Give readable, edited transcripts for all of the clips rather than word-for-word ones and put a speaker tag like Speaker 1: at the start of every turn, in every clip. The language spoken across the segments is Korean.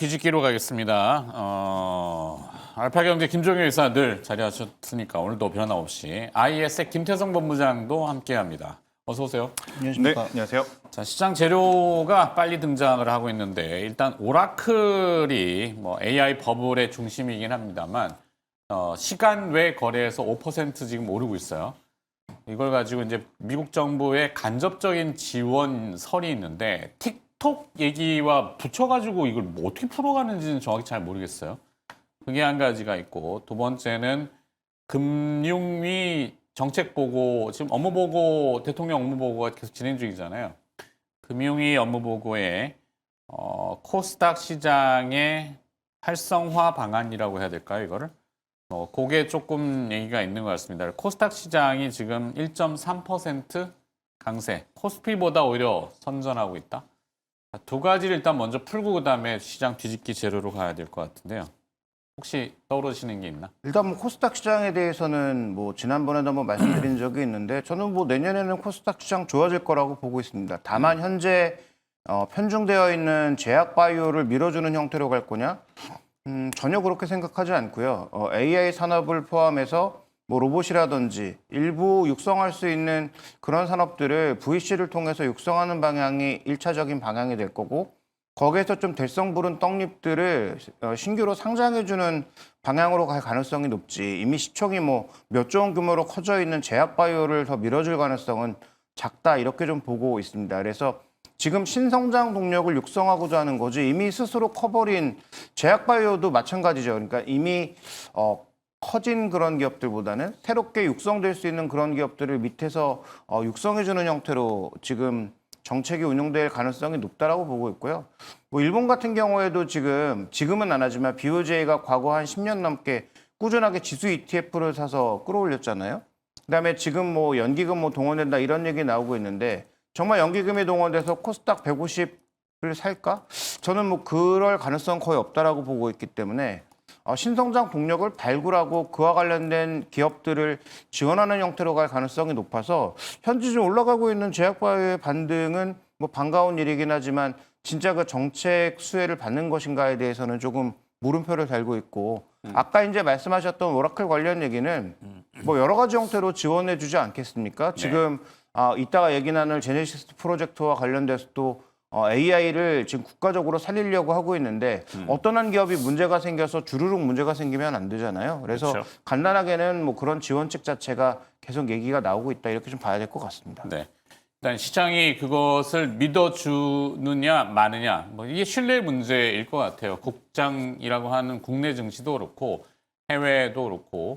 Speaker 1: 뒤집기로 가겠습니다. 알파경제 김종현 이사 늘 자리하셨으니까 오늘도 변함없이 IS의 김태성 본부장도 함께합니다. 어서 오세요.
Speaker 2: 안녕하십니까.
Speaker 3: 네, 안녕하세요.
Speaker 1: 자, 시장 재료가 빨리 등장을 하고 있는데 일단 오라클이 뭐 AI 버블의 중심이긴 합니다만 시간 외 거래에서 5% 지금 오르고 있어요. 이걸 가지고 이제 미국 정부의 간접적인 지원설이 있는데 틱톡 얘기와 붙여가지고 이걸 뭐 어떻게 풀어가는지는 정확히 잘 모르겠어요. 그게 한 가지가 있고 두 번째는 금융위 정책 보고 지금 업무 보고 대통령 업무 보고가 계속 진행 중이잖아요. 금융위 업무 보고에 코스닥 시장의 활성화 방안이라고 해야 될까요, 이거를? 그게 조금 얘기가 있는 것 같습니다. 코스닥 시장이 지금 1.3% 강세, 코스피보다 오히려 선전하고 있다. 두 가지를 일단 먼저 풀고 그다음에 시장 뒤집기 재료로 가야 될 것 같은데요. 혹시 떠오르시는 게 있나?
Speaker 2: 일단 뭐 코스닥 시장에 대해서는 뭐 지난번에도 한번 말씀드린 적이 있는데 저는 뭐 내년에는 코스닥 시장 좋아질 거라고 보고 있습니다. 다만 현재 편중되어 있는 제약 바이오를 밀어주는 형태로 갈 거냐? 전혀 그렇게 생각하지 않고요. AI 산업을 포함해서 뭐 로봇이라든지 일부 육성할 수 있는 그런 산업들을 VC를 통해서 육성하는 방향이 1차적인 방향이 될 거고 거기에서 좀 될성 부른 떡잎들을 신규로 상장해주는 방향으로 갈 가능성이 높지. 이미 시총이 뭐 몇 조 원 규모로 커져 있는 제약 바이오를 더 밀어줄 가능성은 작다 이렇게 좀 보고 있습니다. 그래서 지금 신성장 동력을 육성하고자 하는 거지 이미 스스로 커버린 제약 바이오도 마찬가지죠. 그러니까 이미 커진 그런 기업들보다는 새롭게 육성될 수 있는 그런 기업들을 밑에서 육성해주는 형태로 지금 정책이 운용될 가능성이 높다라고 보고 있고요. 뭐 일본 같은 경우에도 지금은 안 하지만 BOJ가 과거 한 10년 넘게 꾸준하게 지수 ETF를 사서 끌어올렸잖아요. 그다음에 지금 뭐 연기금 뭐 동원된다 이런 얘기 나오고 있는데 정말 연기금이 동원돼서 코스닥 150을 살까? 저는 뭐 그럴 가능성 거의 없다라고 보고 있기 때문에 신성장 동력을 발굴하고 그와 관련된 기업들을 지원하는 형태로 갈 가능성이 높아서 현재 좀 올라가고 있는 제약바이오의 반등은 뭐 반가운 일이긴 하지만 진짜 그 정책 수혜를 받는 것인가에 대해서는 조금 물음표를 달고 있고 아까 이제 말씀하셨던 오라클 관련 얘기는 뭐 여러 가지 형태로 지원해 주지 않겠습니까? 지금 이따가 얘기 나눌 제네시스 프로젝트와 관련돼서 또 AI를 지금 국가적으로 살리려고 하고 있는데 어떤 한 기업이 문제가 생겨서 주르륵 문제가 생기면 안 되잖아요. 그래서
Speaker 1: 그렇죠.
Speaker 2: 간단하게는 뭐 그런 지원책 자체가 계속 얘기가 나오고 있다 이렇게 좀 봐야 될 것 같습니다.
Speaker 1: 네. 일단 시장이 그것을 믿어주느냐 마느냐 뭐 이게 신뢰 문제일 것 같아요. 국장이라고 하는 국내 증시도 그렇고 해외도 그렇고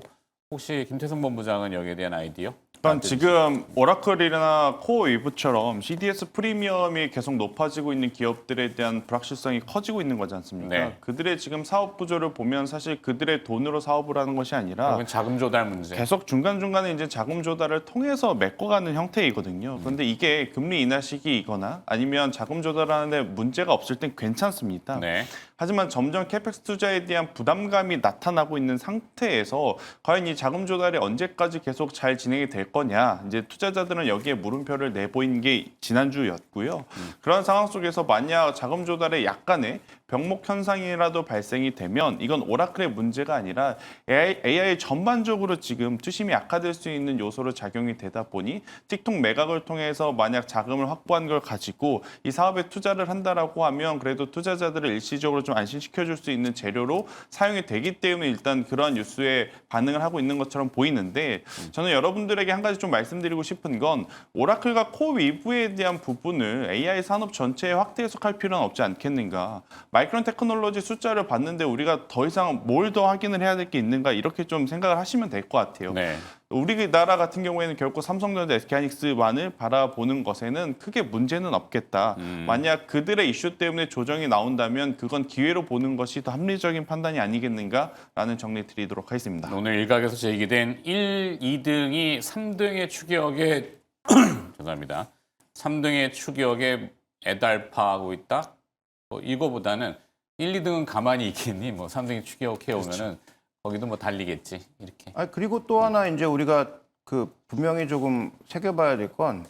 Speaker 1: 혹시 김태성 본부장은 여기에 대한 아이디어?
Speaker 3: 그러니까 지금 오라클이나 코어웨이브처럼 CDS 프리미엄이 계속 높아지고 있는 기업들에 대한 불확실성이 커지고 있는 거지 않습니까?
Speaker 1: 네.
Speaker 3: 그들의 지금 사업 구조를 보면 사실 그들의 돈으로 사업을 하는 것이 아니라
Speaker 1: 그건 자금 조달 문제.
Speaker 3: 계속 중간중간에 이제 자금 조달을 통해서 메꿔가는 형태이거든요. 그런데 이게 금리 인하 시기이거나 아니면 자금 조달하는데 문제가 없을 땐 괜찮습니다.
Speaker 1: 네.
Speaker 3: 하지만 점점 캐펙스 투자에 대한 부담감이 나타나고 있는 상태에서 과연 이 자금 조달이 언제까지 계속 잘 진행이 될 거냐. 이제 투자자들은 여기에 물음표를 내보인 게 지난주였고요. 그런 상황 속에서 만약 자금 조달에 약간의 병목 현상이라도 발생이 되면 이건 오라클의 문제가 아니라 AI 전반적으로 지금 투심이 약화될 수 있는 요소로 작용이 되다 보니 틱톡 매각을 통해서 만약 자금을 확보한 걸 가지고 이 사업에 투자를 한다라고 하면 그래도 투자자들을 일시적으로 좀 안심시켜줄 수 있는 재료로 사용이 되기 때문에 일단 그러한 뉴스에 반응을 하고 있는 것처럼 보이는데 저는 여러분들에게 한 가지 좀 말씀드리고 싶은 건 오라클과 코어웨이브에 대한 부분을 AI 산업 전체에 확대 해석할 필요는 없지 않겠는가. 마이크론 테크놀로지 숫자를 봤는데 우리가 더 이상 뭘 더 확인을 해야 될 게 있는가 이렇게 좀 생각을 하시면 될 것 같아요.
Speaker 1: 네.
Speaker 3: 우리나라 같은 경우에는 결코 삼성전자, SK하이닉스만을 바라보는 것에는 크게 문제는 없겠다. 만약 그들의 이슈 때문에 조정이 나온다면 그건 기회로 보는 것이 더 합리적인 판단이 아니겠는가라는 정리 드리도록 하겠습니다.
Speaker 1: 오늘 일각에서 제기된 1, 2등이 3등의 추격에 죄송합니다. 3등의 추격에 애달파하고 있다. 이거보다는 1, 2등은 가만히 있겠니? 뭐 3등이 추격해 오면은 거기도 뭐 달리겠지. 이렇게.
Speaker 2: 그리고 또 하나 이제 우리가 분명히 조금 새겨봐야 될 건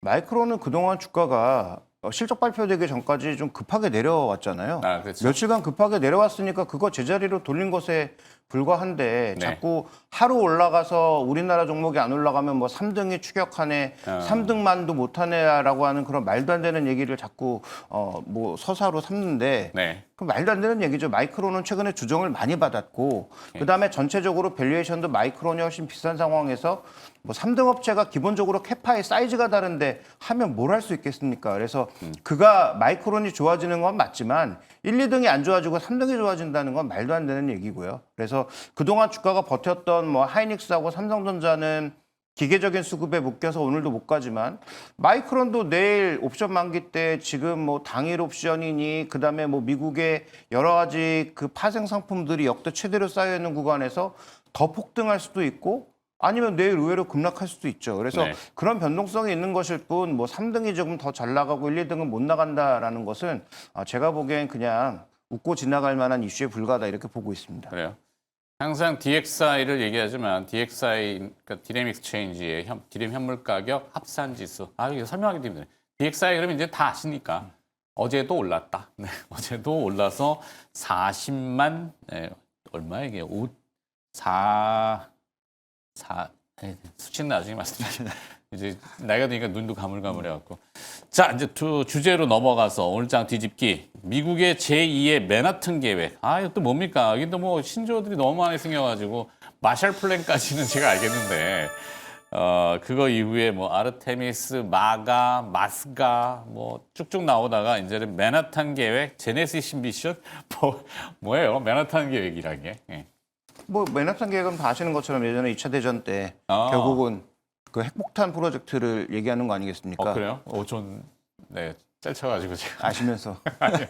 Speaker 2: 마이크론은 그동안 주가가 실적 발표되기 전까지 좀 급하게 내려왔잖아요.
Speaker 1: 아, 그렇죠.
Speaker 2: 며칠간 급하게 내려왔으니까 그거 제자리로 돌린 것에 불과한데
Speaker 1: 네.
Speaker 2: 자꾸 하루 올라가서 우리나라 종목이 안 올라가면 뭐 3등이 추격하네, 3등만도 못하네라고 하는 그런 말도 안 되는 얘기를 자꾸 뭐 서사로 삼는데
Speaker 1: 네.
Speaker 2: 그 말도 안 되는 얘기죠. 마이크론은 최근에 주정을 많이 받았고 그다음에 전체적으로 밸류에이션도 마이크론이 훨씬 비싼 상황에서 뭐 3등 업체가 기본적으로 캐파의 사이즈가 다른데 하면 뭘 할 수 있겠습니까? 그래서 그가 마이크론이 좋아지는 건 맞지만 1, 2등이 안 좋아지고 3등이 좋아진다는 건 말도 안 되는 얘기고요. 그래서 그동안 주가가 버텼던 뭐 하이닉스하고 삼성전자는 기계적인 수급에 묶여서 오늘도 못 가지만 마이크론도 내일 옵션 만기 때 지금 뭐 당일 옵션이니 그다음에 뭐 미국의 여러 가지 그 파생 상품들이 역대 최대로 쌓여 있는 구간에서 더 폭등할 수도 있고 아니면 내일 의외로 급락할 수도 있죠. 그래서
Speaker 1: 네.
Speaker 2: 그런 변동성이 있는 것일 뿐 뭐 3등이 조금 더 잘 나가고 1, 2등은 못 나간다라는 것은 제가 보기엔 그냥 웃고 지나갈 만한 이슈에 불과하다 이렇게 보고 있습니다.
Speaker 1: 그래요. 항상 DXI를 얘기하지만 DXI, 그러니까 디램 익스체인지의 디램 현물 가격 합산 지수. 이거 설명하기 힘드네. DXI 그러면 이제 다 아시니까 어제도 올랐다. 네, 어제도 올라서 40만 얼마 이게 4 수치는 나중에 말씀드릴게요. 이제 나이가 드니까 눈도 가물가물해갖고. 자, 이제 주제로 넘어가서 오늘 장 뒤집기. 미국의 제2의 맨하튼 계획. 이거 또 뭡니까? 이게 또 뭐 신조어들이 너무 많이 생겨가지고 마샬 플랜까지는 제가 알겠는데 그거 이후에 뭐 아르테미스, 마가, 마스가 뭐 쭉쭉 나오다가 이제는 맨하탄 계획, 제네시스 미션 뭐예요? 맨하탄 계획이란 게. 예.
Speaker 2: 뭐 맨하탄 계획은 다 아시는 것처럼 예전에 2차 대전 때 결국은 그 핵폭탄 프로젝트를 얘기하는 거 아니겠습니까?
Speaker 1: 그래요? 전 짤쳐가지고 제가.
Speaker 2: 아시면서.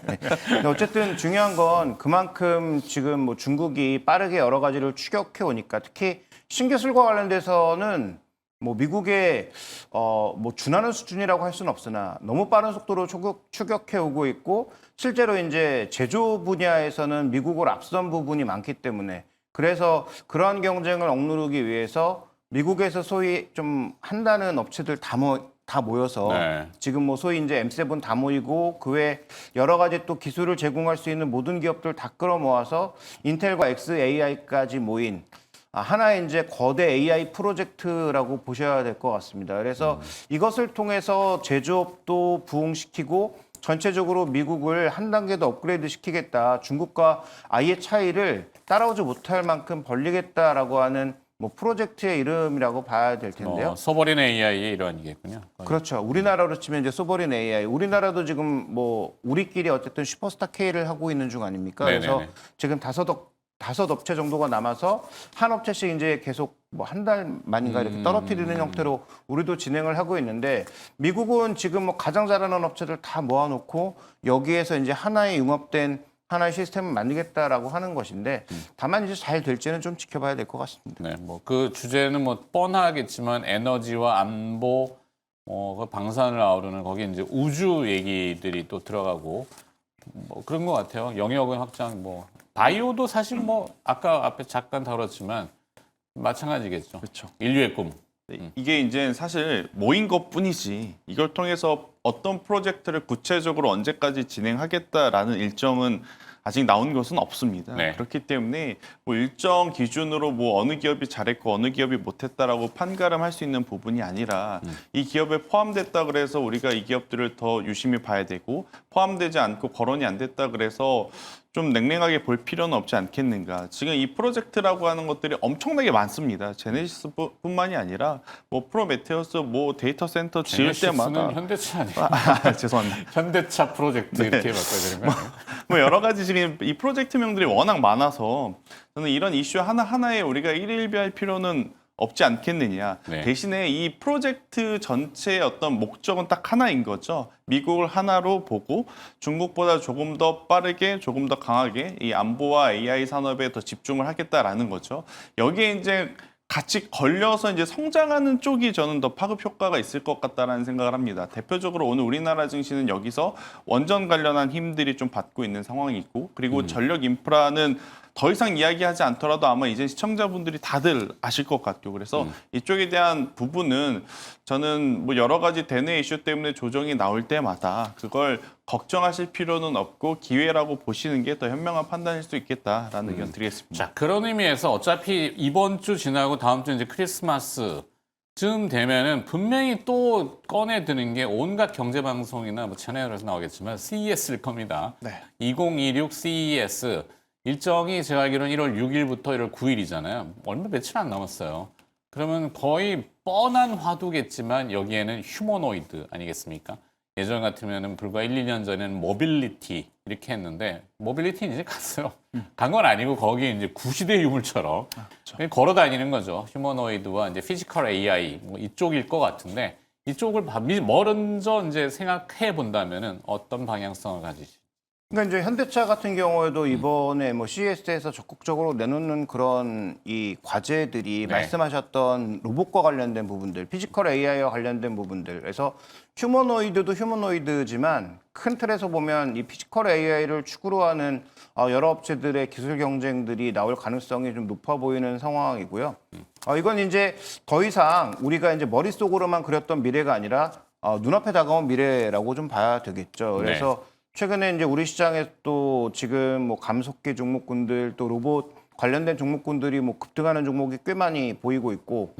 Speaker 2: 네. 근데 어쨌든 중요한 건 그만큼 지금 뭐 중국이 빠르게 여러 가지를 추격해 오니까 특히 신기술과 관련돼서는 뭐 미국의 뭐 준하는 수준이라고 할 수는 없으나 너무 빠른 속도로 추격해 오고 있고 실제로 이제 제조 분야에서는 미국을 앞선 부분이 많기 때문에 그래서 그러한 경쟁을 억누르기 위해서 미국에서 소위 좀 한다는 업체들 다 모여서
Speaker 1: 네.
Speaker 2: 지금 뭐 소위 이제 M7 다 모이고 그 외 여러 가지 또 기술을 제공할 수 있는 모든 기업들 다 끌어모아서 인텔과 XAI까지 모인 하나의 이제 거대 AI 프로젝트라고 보셔야 될 것 같습니다. 그래서 이것을 통해서 제조업도 부흥시키고 전체적으로 미국을 한 단계 더 업그레이드 시키겠다. 중국과 아예 차이를 따라오지 못할 만큼 벌리겠다라고 하는 뭐 프로젝트의 이름이라고 봐야 될 텐데요.
Speaker 1: 소버린 AI의 일환이겠군요.
Speaker 2: 그렇죠. 우리나라로 치면 이제 소버린 AI. 우리나라도 지금 뭐 우리끼리 어쨌든 슈퍼스타 K를 하고 있는 중 아닙니까?
Speaker 1: 네네네.
Speaker 2: 그래서 지금 다섯 업체 정도가 남아서 한 업체씩 이제 계속 뭐 한 달 만인가 이렇게 떨어뜨리는 형태로 우리도 진행을 하고 있는데 미국은 지금 뭐 가장 잘하는 업체들 다 모아놓고 여기에서 이제 하나의 융합된 하나의 시스템을 만들겠다라고 하는 것인데 다만 이제 잘 될지는 좀 지켜봐야 될 것 같습니다.
Speaker 1: 네, 뭐 그 주제는 뭐 뻔하겠지만 에너지와 안보, 그 방산을 아우르는 거기 이제 우주 얘기들이 또 들어가고 뭐 그런 것 같아요. 영역의 확장, 뭐 바이오도 사실 뭐 아까 앞에 잠깐 다뤘지만 마찬가지겠죠.
Speaker 3: 그렇죠.
Speaker 1: 인류의 꿈.
Speaker 3: 이게 이제 사실 모인 것뿐이지 이걸 통해서 어떤 프로젝트를 구체적으로 언제까지 진행하겠다라는 일정은 아직 나온 것은 없습니다.
Speaker 1: 네.
Speaker 3: 그렇기 때문에 뭐 일정 기준으로 뭐 어느 기업이 잘했고 어느 기업이 못했다라고 판가름할 수 있는 부분이 아니라 이 기업에 포함됐다 그래서 우리가 이 기업들을 더 유심히 봐야 되고 포함되지 않고 거론이 안 됐다 그래서 좀 냉랭하게 볼 필요는 없지 않겠는가. 지금 이 프로젝트라고 하는 것들이 엄청나게 많습니다. 제네시스뿐만이 아니라 뭐 프로메테우스 뭐 데이터 센터 지을 때마다
Speaker 1: 제네시스는 현대차 아니에요?
Speaker 3: 죄송합니다.
Speaker 1: 현대차 프로젝트 이렇게 바꿔야 되는 거 아니에요?
Speaker 3: 뭐 여러 가지 지금 이 프로젝트명들이 워낙 많아서 저는 이런 이슈 하나하나에 우리가 일일비할 필요는 없지 않겠느냐.
Speaker 1: 네.
Speaker 3: 대신에 이 프로젝트 전체의 어떤 목적은 딱 하나인 거죠. 미국을 하나로 보고 중국보다 조금 더 빠르게, 조금 더 강하게 이 안보와 AI 산업에 더 집중을 하겠다라는 거죠. 여기에 이제 같이 걸려서 이제 성장하는 쪽이 저는 더 파급 효과가 있을 것 같다라는 생각을 합니다. 대표적으로 오늘 우리나라 증시는 여기서 원전 관련한 힘들이 좀 받고 있는 상황이 있고 그리고 전력 인프라는 더 이상 이야기하지 않더라도 아마 이제 시청자분들이 다들 아실 것 같아요. 그래서 이쪽에 대한 부분은 저는 뭐 여러 가지 대내 이슈 때문에 조정이 나올 때마다 그걸 걱정하실 필요는 없고 기회라고 보시는 게 더 현명한 판단일 수 있겠다라는 의견 드리겠습니다.
Speaker 1: 자, 그런 의미에서 어차피 이번 주 지나고 다음 주 이제 크리스마스쯤 되면은 분명히 또 꺼내드는 게 온갖 경제 방송이나 뭐 채널에서 나오겠지만 CES일 겁니다.
Speaker 3: 네.
Speaker 1: 2026 CES 일정이 제가 알기로는 1월 6일부터 1월 9일이잖아요. 얼마 며칠 안 남았어요. 그러면 거의 뻔한 화두겠지만 여기에는 휴머노이드 아니겠습니까? 예전 같으면은 불과 1, 2년 전에는 모빌리티 이렇게 했는데 모빌리티 이제 갔어요. 간 건 아니고 거기 이제 구시대 유물처럼 그냥 걸어 다니는 거죠. 휴머노이드와 이제 피지컬 AI 뭐 이쪽일 것 같은데 이쪽을 먼저 이제 생각해 본다면은 어떤 방향성을 가지시?
Speaker 2: 그러니까 이제 현대차 같은 경우에도 이번에 뭐 CES에서 적극적으로 내놓는 그런 이 과제들이
Speaker 1: 네.
Speaker 2: 말씀하셨던 로봇과 관련된 부분들, 피지컬 AI와 관련된 부분들, 그래서 휴머노이드도 휴머노이드지만 큰 틀에서 보면 이 피지컬 AI를 축으로 하는 여러 업체들의 기술 경쟁들이 나올 가능성이 좀 높아 보이는 상황이고요. 이건 이제 더 이상 우리가 이제 머릿속으로만 그렸던 미래가 아니라 눈앞에 다가온 미래라고 좀 봐야 되겠죠. 그래서 최근에 이제 우리 시장에 또 지금 뭐 감속기 종목군들 또 로봇 관련된 종목군들이 뭐 급등하는 종목이 꽤 많이 보이고 있고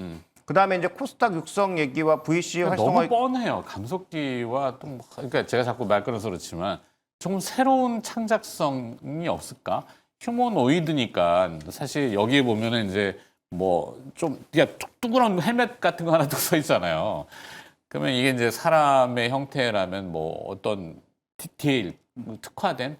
Speaker 2: 그다음에 이제 코스닥 육성 얘기와 VC 활성화
Speaker 1: 너무 뻔해요. 감속기와 또 그러니까 제가 자꾸 말 끊어서 그렇지만 조금 새로운 창작성이 없을까? 휴머노이드니까 사실 여기에 보면은 이제 뭐 좀 그냥 뚝뚝한 헬멧 같은 거 하나 또 써 있잖아요. 그러면 이게 이제 사람의 형태라면 뭐 어떤 디테일 특화된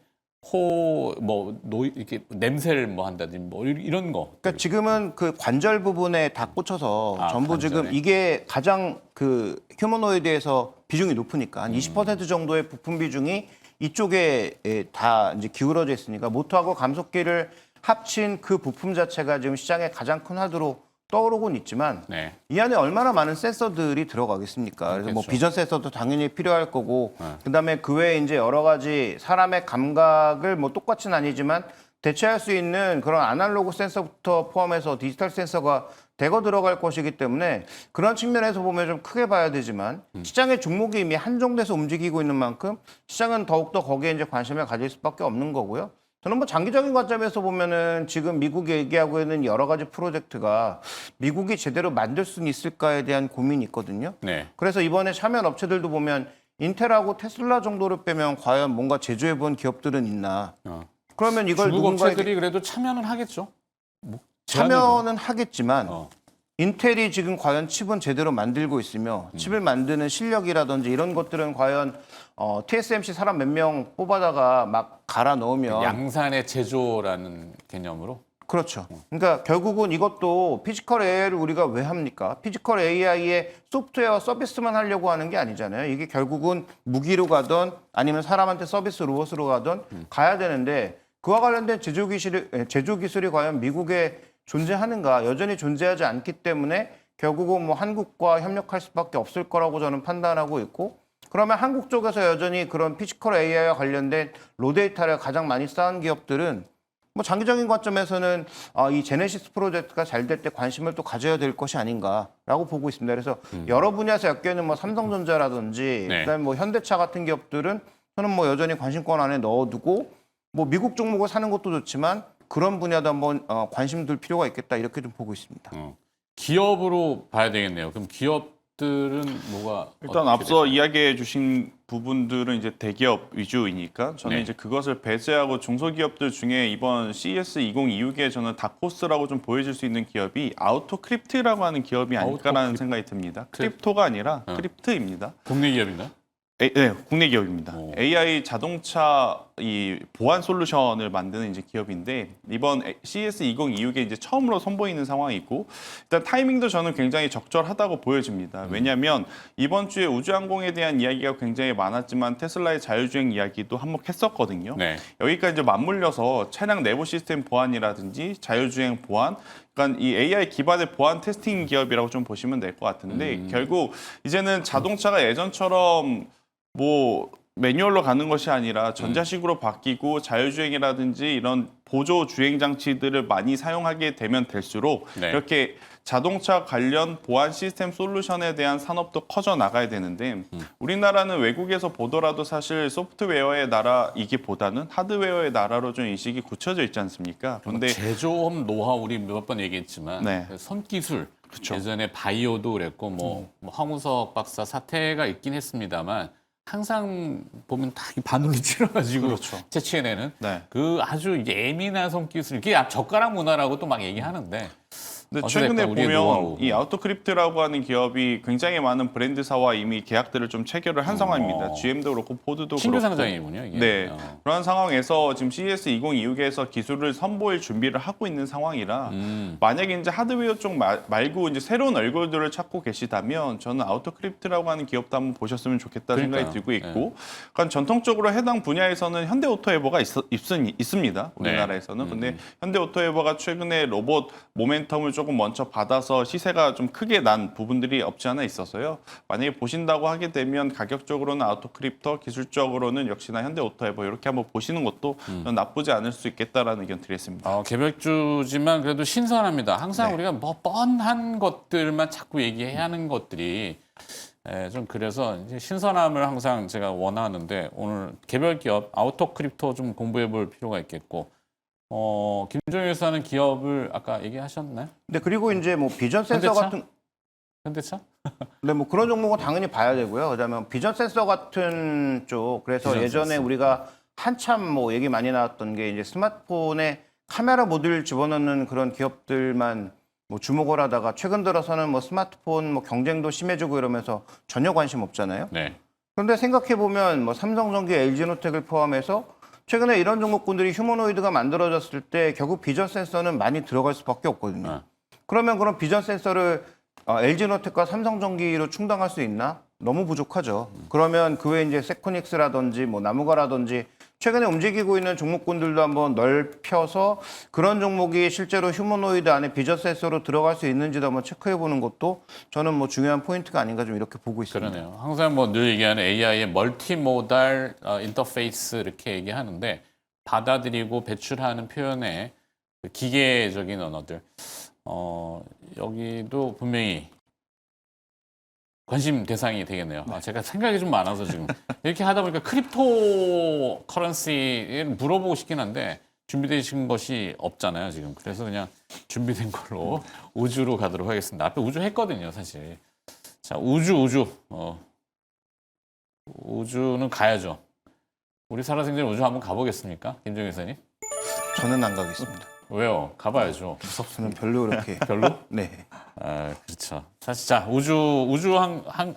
Speaker 1: 이렇게 냄새를 뭐 한다든지 뭐 이런 거.
Speaker 2: 그러니까 지금은 그 관절 부분에 다 꽂혀서 전부
Speaker 1: 관절에.
Speaker 2: 지금 이게 가장 그 휴머노이드에서 비중이 높으니까 한 20% 정도의 부품 비중이 이쪽에 다 이제 기울어져 있으니까 모터하고 감속기를 합친 그 부품 자체가 지금 시장의 가장 큰 화두로 떠오르곤 있지만
Speaker 1: 네.
Speaker 2: 이 안에 얼마나 많은 센서들이 들어가겠습니까? 그래서 뭐
Speaker 1: 그렇죠.
Speaker 2: 비전 센서도 당연히 필요할 거고, 그다음에 그 외에 이제 여러 가지 사람의 감각을 뭐 똑같이는 아니지만 대체할 수 있는 그런 아날로그 센서부터 포함해서 디지털 센서가 대거 들어갈 것이기 때문에 그런 측면에서 보면 좀 크게 봐야 되지만 시장의 종목이 이미 한정돼서 움직이고 있는 만큼 시장은 더욱더 거기에 이제 관심을 가질 수밖에 없는 거고요. 저는 뭐 장기적인 관점에서 보면은 지금 미국이 얘기하고 있는 여러 가지 프로젝트가 미국이 제대로 만들 수 있을까에 대한 고민이 있거든요.
Speaker 1: 네.
Speaker 2: 그래서 이번에 참여한 업체들도 보면 인텔하고 테슬라 정도를 빼면 과연 뭔가 제조해본 기업들은 있나? 그러면 이걸
Speaker 1: 중국
Speaker 2: 누군가에게
Speaker 1: 업체들이 그래도 참여는 하겠죠. 뭐
Speaker 2: 참여는 하겠지만
Speaker 1: 어.
Speaker 2: 인텔이 지금 과연 칩은 제대로 만들고 있으며 칩을 만드는 실력이라든지 이런 것들은 과연 TSMC 사람 몇 명 뽑아다가 막 갈아 넣으면
Speaker 1: 양산의 제조라는 개념으로.
Speaker 2: 그렇죠. 그러니까 결국은 이것도 피지컬 AI를 우리가 왜 합니까? 피지컬 AI의 소프트웨어 서비스만 하려고 하는 게 아니잖아요. 이게 결국은 무기로 가든 아니면 사람한테 서비스 로봇으로 가든 가야 되는데 그와 관련된 제조 기술이 과연 미국에 존재하는가? 여전히 존재하지 않기 때문에 결국은 뭐 한국과 협력할 수밖에 없을 거라고 저는 판단하고 있고 그러면 한국 쪽에서 여전히 그런 피지컬 AI와 관련된 로데이터를 가장 많이 쌓은 기업들은 뭐 장기적인 관점에서는 이 제네시스 프로젝트가 잘 될 때 관심을 또 가져야 될 것이 아닌가라고 보고 있습니다. 그래서 여러 분야에서 엮여있는 뭐 삼성전자라든지
Speaker 1: 네.
Speaker 2: 그다음에 뭐 현대차 같은 기업들은 저는 뭐 여전히 관심권 안에 넣어두고 뭐 미국 종목을 사는 것도 좋지만 그런 분야도 한번 관심 둘 필요가 있겠다 이렇게 좀 보고 있습니다.
Speaker 1: 기업으로 봐야 되겠네요. 그럼 기업들은 뭐가
Speaker 3: 일단
Speaker 1: 어떻게
Speaker 3: 앞서
Speaker 1: 될까요?
Speaker 3: 이야기해 주신 부분들은 이제 대기업 위주이니까 저는
Speaker 1: 네.
Speaker 3: 이제 그것을 배제하고 중소기업들 중에 이번 CES 2026에 저는 다코스라고 좀 보여질 수 있는 기업이 아우토크립트라고 하는 기업이 아닐까라는 생각이 듭니다. 크립토가 아니라 크립트입니다.
Speaker 1: 국내 기업인가요?
Speaker 3: 네, 국내 기업입니다.
Speaker 1: 오.
Speaker 3: AI 자동차 이 보안 솔루션을 만드는 이제 기업인데 이번 CES 2026에 이제 처음으로 선보이는 상황이고 일단 타이밍도 저는 굉장히 적절하다고 보여집니다. 왜냐하면 이번 주에 우주항공에 대한 이야기가 굉장히 많았지만 테슬라의 자율주행 이야기도 한몫했었거든요.
Speaker 1: 네.
Speaker 3: 여기까지 이제 맞물려서 차량 내부 시스템 보안이라든지 자율주행 보안, 그러니까 이 AI 기반의 보안 테스팅 기업이라고 좀 보시면 될 것 같은데 결국 이제는 자동차가 예전처럼 뭐 매뉴얼로 가는 것이 아니라 전자식으로 바뀌고 자율주행이라든지 이런 보조 주행 장치들을 많이 사용하게 되면 될수록
Speaker 1: 네.
Speaker 3: 이렇게 자동차 관련 보안 시스템 솔루션에 대한 산업도 커져 나가야 되는데 우리나라는 외국에서 보더라도 사실 소프트웨어의 나라이기보다는 하드웨어의 나라로 좀 인식이 굳혀져 있지 않습니까? 그런데
Speaker 1: 제조업 노하우 우리 몇 번 얘기했지만
Speaker 3: 네.
Speaker 1: 손기술
Speaker 3: 그쵸.
Speaker 1: 예전에 바이오도 그랬고 뭐 황우석 박사 사태가 있긴 했습니다만 항상 보면 다 바늘로 찔러가지고
Speaker 3: 그렇죠.
Speaker 1: 채취해내는
Speaker 3: 네.
Speaker 1: 그 아주 예민한 손기술 이게 젓가락 문화라고 또 막 얘기하는데
Speaker 3: 근데
Speaker 1: 어찌됐건
Speaker 3: 최근에
Speaker 1: 우리의
Speaker 3: 보면
Speaker 1: 노하우.
Speaker 3: 이 아우토크립트라고 하는 기업이 굉장히 많은 브랜드사와 이미 계약들을 좀 체결을 한 상황입니다. GM도 그렇고 포드도
Speaker 1: 신규
Speaker 3: 그렇고.
Speaker 1: 상장이군요. 이게.
Speaker 3: 네. 그런 상황에서 지금 CES 2026에서 기술을 선보일 준비를 하고 있는 상황이라 만약에 이제 하드웨어 쪽 말고 이제 새로운 얼굴들을 찾고 계시다면 저는 아우토크립트라고 하는 기업도 한번 보셨으면 좋겠다 생각이
Speaker 1: 그러니까요.
Speaker 3: 들고 있고 그러니까 전통적으로 해당 분야에서는 현대오토에버가 있습니다. 우리나라에서는. 근데 현대오토에버가 최근에 로봇 모멘텀을 조금 먼저 받아서 시세가 좀 크게 난 부분들이 없지 않아 있어서요. 만약에 보신다고 하게 되면 가격적으로는 아우토크립터, 기술적으로는 역시나 현대오토에버 이렇게 한번 보시는 것도 저는 나쁘지 않을 수 있겠다라는 의견 드리겠습니다.
Speaker 1: 개별주지만 그래도 신선합니다. 항상
Speaker 2: 네.
Speaker 1: 우리가 뭐 뻔한 것들만 자꾸 얘기해야 하는 것들이 좀 그래서 이제 신선함을 항상 제가 원하는데 오늘 개별 기업 아우토크립토 좀 공부해 볼 필요가 있겠고 김종일 회사는 기업을 아까 얘기하셨나요?
Speaker 2: 근데 그리고 이제 뭐 비전 센서
Speaker 1: 현대차?
Speaker 2: 같은
Speaker 1: 현대차?
Speaker 2: 네, 뭐 그런 종목은 당연히 봐야 되고요. 그다음에 비전 센서 같은 쪽 그래서
Speaker 1: 비전
Speaker 2: 예전에
Speaker 1: 센서.
Speaker 2: 우리가 한참 뭐 얘기 많이 나왔던 게 이제 스마트폰에 카메라 모듈 집어넣는 그런 기업들만 뭐 주목을 하다가 최근 들어서는 뭐 스마트폰 뭐 경쟁도 심해지고 이러면서 전혀 관심 없잖아요.
Speaker 1: 네.
Speaker 2: 그런데 생각해 보면 뭐 삼성전기, LG노텍을 포함해서 최근에 이런 종목군들이 휴머노이드가 만들어졌을 때 결국 비전 센서는 많이 들어갈 수밖에 없거든요. 그러면 그런 비전 센서를 LG노텍과 삼성전기로 충당할 수 있나? 너무 부족하죠. 그러면 그 외에 이제 세코닉스라든지 뭐 나무가라든지 최근에 움직이고 있는 종목군들도 한번 넓혀서 그런 종목이 실제로 휴머노이드 안에 비전 센서로 들어갈 수 있는지도 한번 체크해 보는 것도 저는 뭐 중요한 포인트가 아닌가 좀 이렇게 보고 있습니다.
Speaker 1: 그러네요. 항상 뭐 늘 얘기하는 AI의 멀티모달 인터페이스 이렇게 얘기하는데 받아들이고 배출하는 표현의 그 기계적인 언어들 여기도 분명히 관심 대상이 되겠네요. 제가 생각이 좀 많아서 지금 이렇게 하다 보니까 크립토 커런시를 물어보고 싶긴 한데 준비되신 것이 없잖아요 지금. 그래서 그냥 준비된 걸로 우주로 가도록 하겠습니다. 앞에 우주 했거든요 사실. 자 우주 우주는 가야죠. 우리 살아생전 우주 한번 가보겠습니까, 김정일 회사님?
Speaker 2: 저는 안 가겠습니다.
Speaker 1: 왜요? 가봐야죠.
Speaker 2: 저는 별로 이렇게
Speaker 1: 별로?
Speaker 2: 네.
Speaker 1: 그렇죠. 사실 자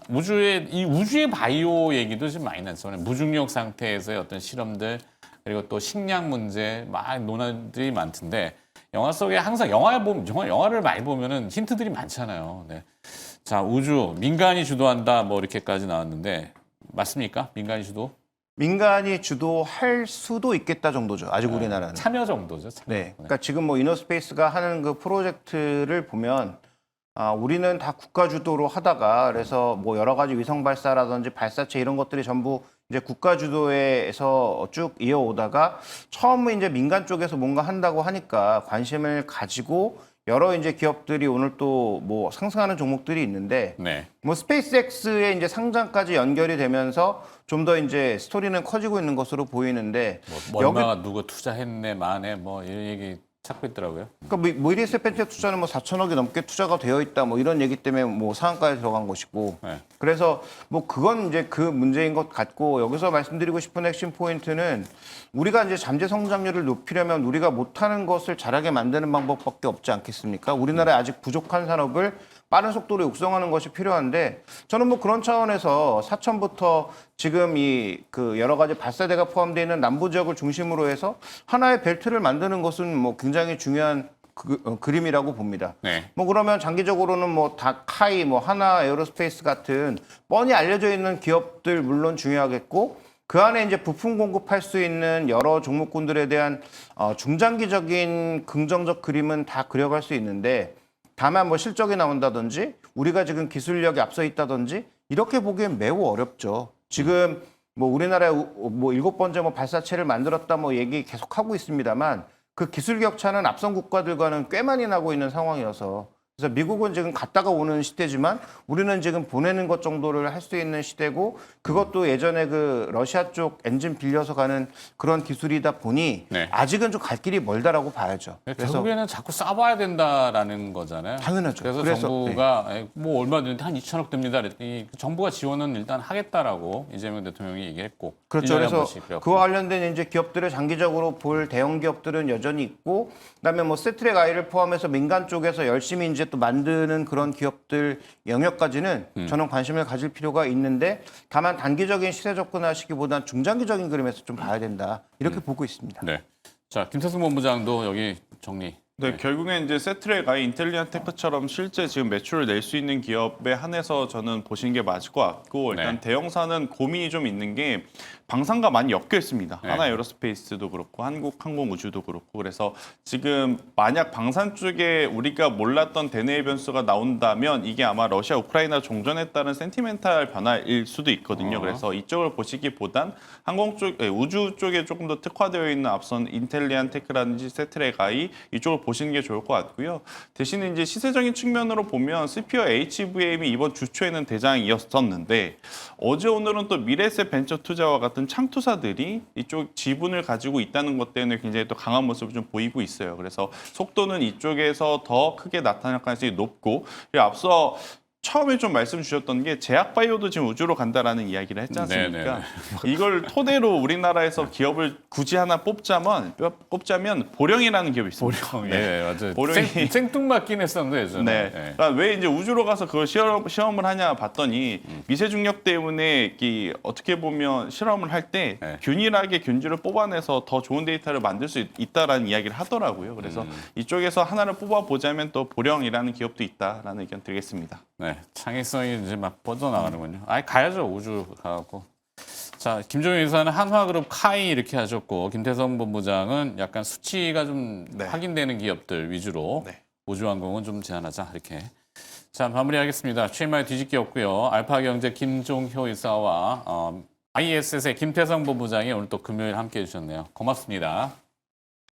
Speaker 1: 우주의 이 우주의 바이오 얘기도 좀 많이 났잖아요. 무중력 상태에서의 어떤 실험들 그리고 또 식량 문제 막 논란들이 많던데 영화 속에 항상 영화를 많이 보면은 힌트들이 많잖아요. 네. 자 우주 민간이 주도한다 뭐 이렇게까지 나왔는데 맞습니까? 민간이 주도?
Speaker 2: 민간이 주도할 수도 있겠다 정도죠. 아직 우리나라는.
Speaker 1: 참여 정도죠. 참여.
Speaker 2: 네. 그러니까 지금 뭐 이너스페이스가 하는 그 프로젝트를 보면 우리는 다 국가 주도로 하다가 그래서 뭐 여러 가지 위성 발사라든지 발사체 이런 것들이 전부 이제 국가 주도에서 쭉 이어오다가 처음에 이제 민간 쪽에서 뭔가 한다고 하니까 관심을 가지고 여러 이제 기업들이 오늘 또 뭐 상승하는 종목들이 있는데
Speaker 1: 네.
Speaker 2: 뭐 스페이스X의 이제 상장까지 연결이 되면서 좀 더 이제 스토리는 커지고 있는 것으로 보이는데
Speaker 1: 뭐 얼마가 누구 투자했네 만에 뭐 이런 얘기 찾고 있더라고요.
Speaker 2: 그러니까 모이리스 펜텍 투자는 뭐 4천억이 넘게 투자가 되어 있다 뭐 이런 얘기 때문에 뭐 상한가에 들어간 것이고
Speaker 1: 네.
Speaker 2: 그래서 뭐 그건 이제 그 문제인 것 같고 여기서 말씀드리고 싶은 핵심 포인트는 우리가 이제 잠재 성장률을 높이려면 우리가 못하는 것을 잘하게 만드는 방법밖에 없지 않겠습니까? 우리나라에 아직 부족한 산업을 빠른 속도로 육성하는 것이 필요한데 저는 뭐 그런 차원에서 사천부터 지금 이 그 여러 가지 발사대가 포함되어 있는 남부 지역을 중심으로 해서 하나의 벨트를 만드는 것은 뭐 굉장히 중요한 그림이라고 봅니다.
Speaker 1: 네.
Speaker 2: 뭐 그러면 장기적으로는 뭐 다카이, 뭐 하나 에어로스페이스 같은 뻔히 알려져 있는 기업들 물론 중요하겠고 그 안에 이제 부품 공급할 수 있는 여러 종목군들에 대한 중장기적인 긍정적 그림은 다 그려갈 수 있는데 다만 뭐 실적이 나온다든지 우리가 지금 기술력이 앞서 있다든지 이렇게 보기엔 매우 어렵죠. 지금 뭐 우리나라에 뭐 7번째 뭐 발사체를 만들었다 뭐 얘기 계속하고 있습니다만 그 기술 격차는 앞선 국가들과는 꽤 많이 나고 있는 상황이어서 그래서 미국은 지금 갔다가 오는 시대지만 우리는 지금 보내는 것 정도를 할 수 있는 시대고 그것도 예전에 그 러시아 쪽 엔진 빌려서 가는 그런 기술이다 보니
Speaker 1: 네.
Speaker 2: 아직은 좀 갈 길이 멀다라고 봐야죠. 그래서
Speaker 1: 결국에는 자꾸 쏴봐야 된다라는 거잖아요.
Speaker 2: 당연하죠.
Speaker 1: 그래서
Speaker 2: 그래서,
Speaker 1: 정부가 뭐 얼마 전에 한 2천억 듭니다. 그랬더니 정부가 지원은 일단 하겠다라고 이재명 대통령이 얘기했고
Speaker 2: 그렇죠.
Speaker 1: 1년에 한
Speaker 2: 그래서
Speaker 1: 번씩 그래갖고.
Speaker 2: 그와 관련된 이제 기업들을 장기적으로 볼 대형 기업들은 여전히 있고, 그다음에 뭐 세트랙 아이를 포함해서 민간 쪽에서 열심히 이제 또 만드는 그런 기업들 영역까지는 저는 관심을 가질 필요가 있는데, 다만 단기적인 시세 접근하시기보다는 중장기적인 그림에서 좀 봐야 된다 이렇게 보고 있습니다.
Speaker 1: 네. 자, 김태승 본부장도 여기 정리.
Speaker 3: 네, 결국엔 이제 세트랙 아이 인텔리언 테크처럼 실제 지금 매출을 낼 수 있는 기업에 한해서 저는 보시는 게 맞을 것 같고 일단
Speaker 1: 네.
Speaker 3: 대형사는 고민이 좀 있는 게 방산과 많이 엮여 있습니다.
Speaker 1: 네.
Speaker 3: 하나 에어로스페이스도 그렇고 한국항공우주도 그렇고 그래서 지금 만약 방산 쪽에 우리가 몰랐던 대내의 변수가 나온다면 이게 아마 러시아 우크라이나 종전에 따른 센티멘탈 변화일 수도 있거든요. 그래서 이쪽을 보시기보단 항공 쪽, 우주 쪽에 조금 더 특화되어 있는 앞선 인텔리안 테크라든지 세트랙 아이 이쪽을 보시는 게 좋을 것 같고요. 대신에 이제 시세적인 측면으로 보면 스피어 HVM이 이번 주 초에는 대장이었었는데 어제 오늘은 또 미래세 벤처 투자와 같은 창투사들이 이쪽 지분을 가지고 있다는 것 때문에 굉장히 또 강한 모습을 좀 보이고 있어요. 그래서 속도는 이쪽에서 더 크게 나타날 가능성이 높고 그리고 앞서 처음에 좀 말씀 주셨던 게 제약바이오도 지금 우주로 간다라는 이야기를 했지 않습니까?
Speaker 1: 네네네.
Speaker 3: 이걸 토대로 우리나라에서 기업을 굳이 하나 뽑자면 보령이라는 기업이 있습니다.
Speaker 1: 보령. 예, 맞아요.
Speaker 3: 보령이-
Speaker 1: 생뚱맞긴 했었는데 예전에.
Speaker 3: 네.
Speaker 1: 예.
Speaker 3: 그러니까 왜 이제 우주로 가서 그걸 시험을 하냐 봤더니 미세 중력 때문에 이 어떻게 보면 실험을 할 때
Speaker 1: 네.
Speaker 3: 균일하게 균주를 뽑아내서 더 좋은 데이터를 만들 수 있다라는 이야기를 하더라고요. 그래서 이쪽에서 하나를 뽑아보자면 또 보령이라는 기업도 있다라는 의견 드리겠습니다.
Speaker 1: 네, 창의성이 이제 막 뻗어나가는군요. 아니 가야죠, 우주 가고. 자, 김종인 의사는 한화그룹 카이 이렇게 하셨고 김태성 본부장은 약간 수치가 좀
Speaker 3: 네.
Speaker 1: 확인되는 기업들 위주로
Speaker 3: 네.
Speaker 1: 우주항공은 좀 제한하자 이렇게. 자, 마무리하겠습니다. 최인마의 뒤집기 없고요. 알파경제 김종효 의사와 ISS의 김태성 본부장이 오늘 또 금요일 함께해 주셨네요. 고맙습니다.